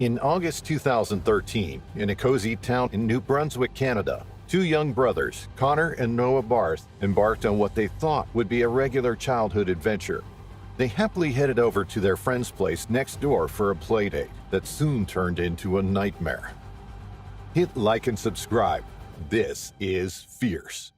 In August 2013, in a cozy town in New Brunswick, Canada, two young brothers, Connor and Noah Barthe, embarked on what they thought would be a regular childhood adventure. They happily headed over to their friend's place next door for a playdate that soon turned into a nightmare. Hit like and subscribe. This is Fierce.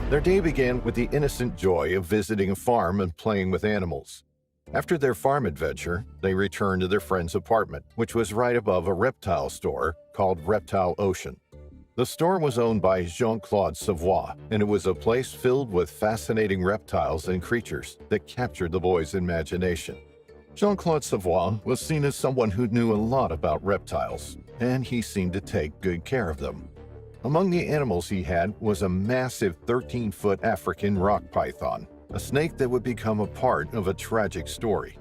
Their day began with the innocent joy of visiting a farm and playing with animals. After their farm adventure, they returned to their friend's apartment, which was right above a reptile store called Reptile Ocean. The store was owned by Jean-Claude Savoie, and it was a place filled with fascinating reptiles and creatures that captured the boys' imagination. Jean-Claude Savoie was seen as someone who knew a lot about reptiles, and he seemed to take good care of them. Among the animals he had was a massive 13-foot African rock python, a snake that would become a part of a tragic story.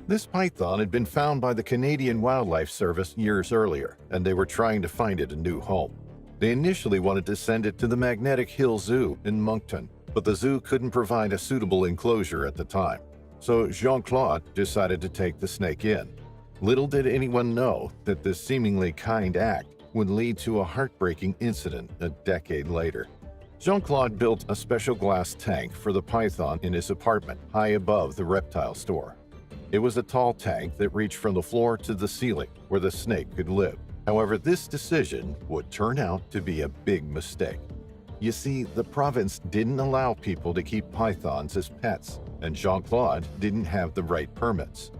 This python had been found by the Canadian Wildlife Service years earlier, and they were trying to find it a new home. They initially wanted to send it to the Magnetic Hill Zoo in Moncton, but the zoo couldn't provide a suitable enclosure at the time. So Jean-Claude decided to take the snake in. Little did anyone know that this seemingly kind act would lead to a heartbreaking incident a decade later. Jean-Claude built a special glass tank for the python in his apartment, high above the reptile store. It was a tall tank that reached from the floor to the ceiling, where the snake could live. However, this decision would turn out to be a big mistake. You see, the province didn't allow people to keep pythons as pets, and Jean-Claude didn't have the right permits.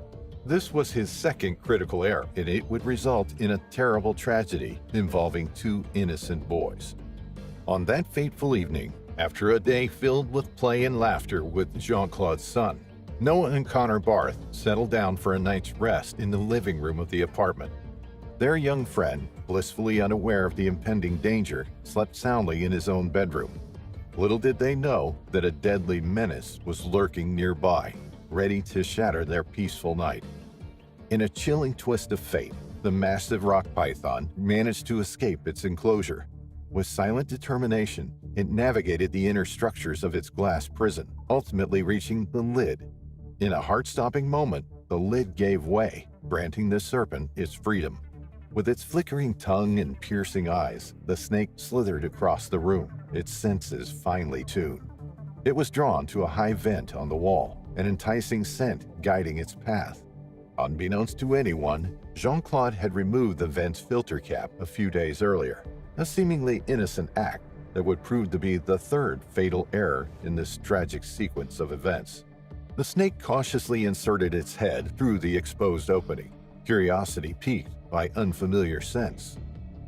This was his second critical error, and it would result in a terrible tragedy involving two innocent boys. On that fateful evening, after a day filled with play and laughter with Jean-Claude's son, Noah and Connor Barthe settled down for a night's rest in the living room of the apartment. Their young friend, blissfully unaware of the impending danger, slept soundly in his own bedroom. Little did they know that a deadly menace was lurking nearby, ready to shatter their peaceful night. In a chilling twist of fate, the massive rock python managed to escape its enclosure. With silent determination, it navigated the inner structures of its glass prison, ultimately reaching the lid. In a heart-stopping moment, the lid gave way, granting the serpent its freedom. With its flickering tongue and piercing eyes, the snake slithered across the room, its senses finely tuned. It was drawn to a high vent on the wall, an enticing scent guiding its path. Unbeknownst to anyone, Jean-Claude had removed the vent's filter cap a few days earlier, a seemingly innocent act that would prove to be the third fatal error in this tragic sequence of events. The snake cautiously inserted its head through the exposed opening, curiosity piqued by unfamiliar scents.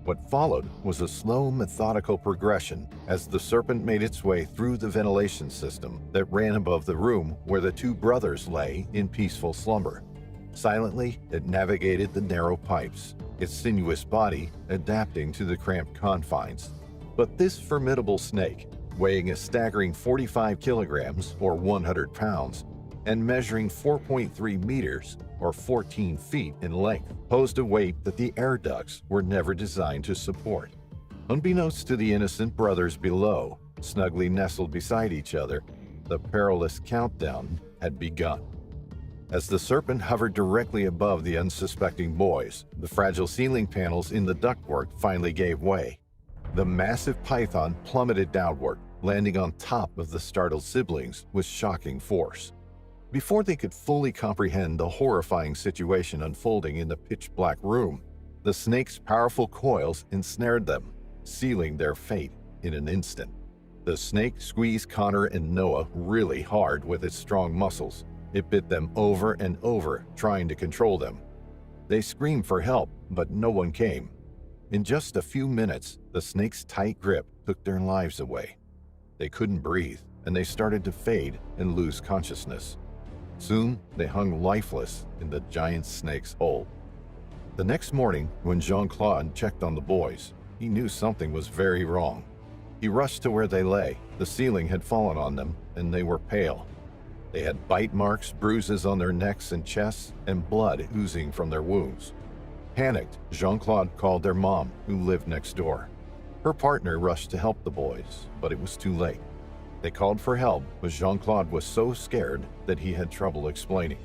What followed was a slow, methodical progression as the serpent made its way through the ventilation system that ran above the room where the two brothers lay in peaceful slumber. Silently, it navigated the narrow pipes, its sinuous body adapting to the cramped confines. But this formidable snake, weighing a staggering 45 kilograms or 100 pounds, and measuring 4.3 meters or 14 feet in length, posed a weight that the air ducts were never designed to support. Unbeknownst to the innocent brothers below, snugly nestled beside each other, the perilous countdown had begun. As the serpent hovered directly above the unsuspecting boys, the fragile ceiling panels in the ductwork finally gave way. The massive python plummeted downward, landing on top of the startled siblings with shocking force. Before they could fully comprehend the horrifying situation unfolding in the pitch-black room, the snake's powerful coils ensnared them, sealing their fate in an instant. The snake squeezed Connor and Noah really hard with its strong muscles. It bit them over and over, trying to control them. They screamed for help, but no one came. In just a few minutes, the snake's tight grip took their lives away. They couldn't breathe, and they started to fade and lose consciousness. Soon, they hung lifeless in the giant snake's hole. The next morning, when Jean-Claude checked on the boys, he knew something was very wrong. He rushed to where they lay. The ceiling had fallen on them, and they were pale. They had bite marks, bruises on their necks and chests, and blood oozing from their wounds. Panicked, Jean-Claude called their mom, who lived next door. Her partner rushed to help the boys, but it was too late. They called for help, but Jean-Claude was so scared that he had trouble explaining.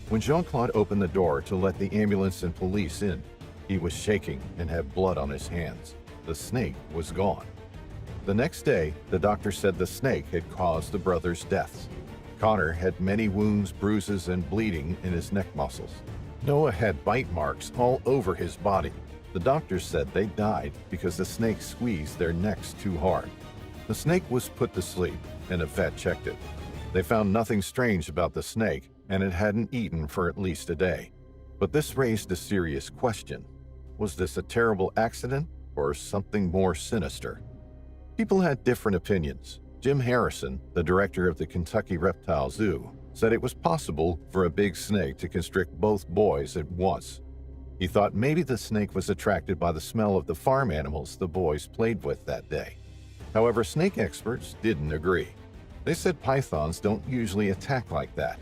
When Jean-Claude opened the door to let the ambulance and police in, he was shaking and had blood on his hands. The snake was gone. The next day, the doctor said the snake had caused the brothers' deaths. Connor had many wounds, bruises, and bleeding in his neck muscles. Noah had bite marks all over his body. The doctors said they died because the snake squeezed their necks too hard. The snake was put to sleep, and a vet checked it. They found nothing strange about the snake, and it hadn't eaten for at least a day. But this raised a serious question. Was this a terrible accident or something more sinister? People had different opinions. Jim Harrison, the director of the Kentucky Reptile Zoo, said it was possible for a big snake to constrict both boys at once. He thought maybe the snake was attracted by the smell of the farm animals the boys played with that day. However, snake experts didn't agree. They said pythons don't usually attack like that.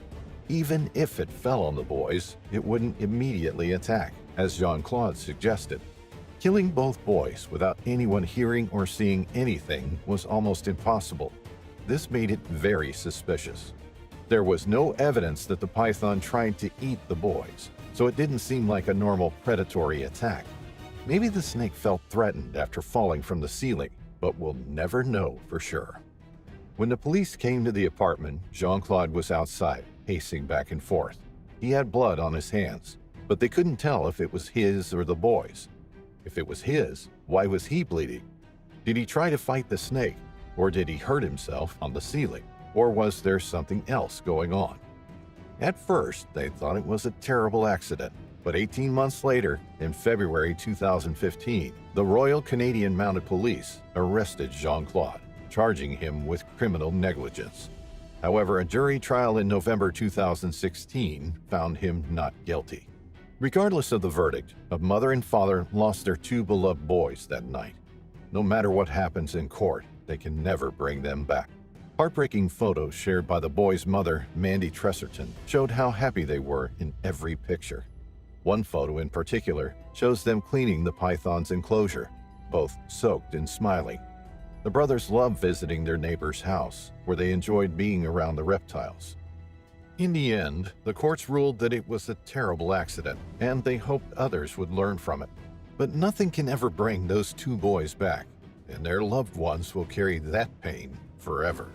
Even if it fell on the boys, it wouldn't immediately attack, as Jean-Claude suggested. Killing both boys without anyone hearing or seeing anything was almost impossible. This made it very suspicious. There was no evidence that the python tried to eat the boys, so it didn't seem like a normal predatory attack. Maybe the snake felt threatened after falling from the ceiling, but we'll never know for sure. When the police came to the apartment, Jean-Claude was outside, pacing back and forth. He had blood on his hands, but they couldn't tell if it was his or the boys'. If it was his, why was he bleeding? Did he try to fight the snake, or did he hurt himself on the ceiling, or was there something else going on? At first, they thought it was a terrible accident, but 18 months later, in February 2015, the Royal Canadian Mounted Police arrested Jean-Claude, charging him with criminal negligence. However, a jury trial in November 2016 found him not guilty. Regardless of the verdict, a mother and father lost their two beloved boys that night. No matter what happens in court, they can never bring them back. Heartbreaking photos shared by the boys' mother, Mandy Tresserton, showed how happy they were in every picture. One photo in particular shows them cleaning the python's enclosure, both soaked and smiling. The brothers loved visiting their neighbor's house, where they enjoyed being around the reptiles. In the end, the courts ruled that it was a terrible accident, and they hoped others would learn from it. But nothing can ever bring those two boys back, and their loved ones will carry that pain forever.